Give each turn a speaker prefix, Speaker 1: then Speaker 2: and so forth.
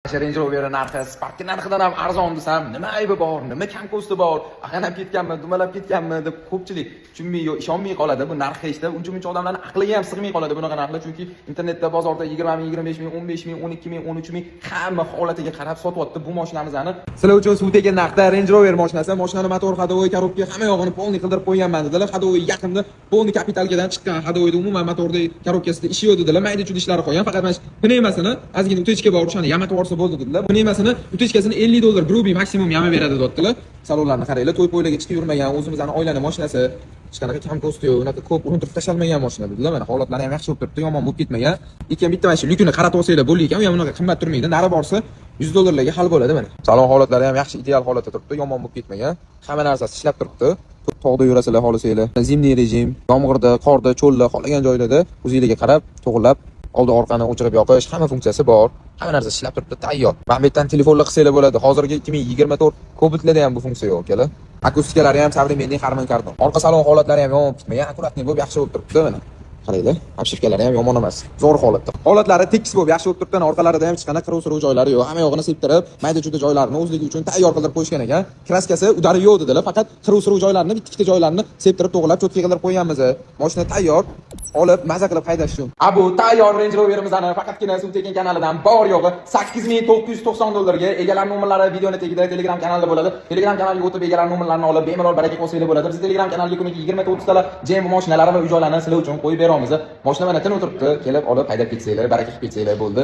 Speaker 1: Range Rover narxi Spark narxidan ham arzon desam, nima aybi bor, nima kam ko'sti bor, aqanab ketganmi, dumalab ketganmi deb ko'pchilik tushunmay, ishonmay qoladi. Bu narxga eshitib, uncha odamlarning aqliga ham sig'may qoladi bunaqa narxlar, chunki internetda, bozorda 20 ming, 25 ming, 15 ming, 12 ming, 13 ming hamma holatiga qarab sotyapti bu mashinamizni. Sizlar uchun suv tekin narxda Range Rover mashinasi, mashinani motor, hadovoy, korobka hamma yog'ini polniy qildirib qo'yganman dedilar. Hadovoy yaqinda polniy kapitalgadan chiqqan, hadovoyda umuman motorda, korobkasida ishi yo'q dedilar. Mayda-chuyda ishlari qolgan, faqat mana pnevmasini ozgina utechka bor, o'shani yamatib olsa bo'ldi dedilar. Pnevmasini utechkasini $50 grubiy maksimum yama beradi dedilar. Salonlarni qaranglar, to'y poylarga chiqib yurmagan, o'zimizning oilaning mashinasi, hech qanaqa kam ko'sti yo'q, unaqa ko'p urintirib tashalmagan mashina dedilar. Mana holatlari ham yaxshi bo'lib turibdi, yomon bo'lib ketmagan. Lekin bitta mana shu lyukini qaratib olsanglar bo'ldi ekan, u ham unaqa qimmat turmaydi. Nari borsa $100 hal bo'ladi mana. Salon holatlari ham yaxshi, ideal holatda turibdi, yomon bo'lib ketmagan. Hamma narsasi ishlab turibdi. Tog'da yurasizlar xohlasanglar. Zimniy rejim, yomg'irda, qorda, cho'lda, xohlagan joylarda o'zingizga qarab, to'g'rilab, oldi orqani o'chirib yoqish, hamma funksiyasi bor. Hamma narsa ishlab turibdi, tayyor. Mana bu yerdan telefonlar qilsanglar bo'ladi. Hozirgi 2024 Cobalt'larda ham bu funksiya yo'q, akalar. Akustikalari ham современный Harman Kardon. Orqa salon holatlari ham yomon ketmagan, akkuratniy bo'lib yaxshi bo'lib turibdi mana. Qaranglar, obshivkalari ham yomon emas. Zo'r holatda. Holatlari tekis bo'lib yaxshi bo'lib turibdi. Orqalarida ham hech qanaqa qiruv-suruv joylari yo'q. Hamma yog'ini septirib, mayda-chuyda joylarini o'zligi uchun tayyor qilib qo'yishgan ekan. Kraskasi udari yo'q dedilar. Faqat qiruv-suruv joylarini, bitta joylarini septirib, to'g'rilab, cho'tka qilib qo'yganmiz. Mashina tayyor. Olib, maza qilib haydash uchun. Abu tayyor Range Rover'imizni faqatgina Suv tekin kanalidan bor yo'g'i $8990 ga. Egalar nomerlari videoni tagida Telegram kanalida bo'ladi. Telegram kanaliga o'tib egalar nomerlarini olib bemalol baraka qilsanglar bo'ladi. Biz Telegram kanaliga kuniga 20-30 tala JM mashinalari va uy-joylarni sizlar uchun qo'yib beramiz. Mashina mana tin o'tiribdi, kelib olib haydab ketsanglar, baraka qilib ketsanglar bo'ldi.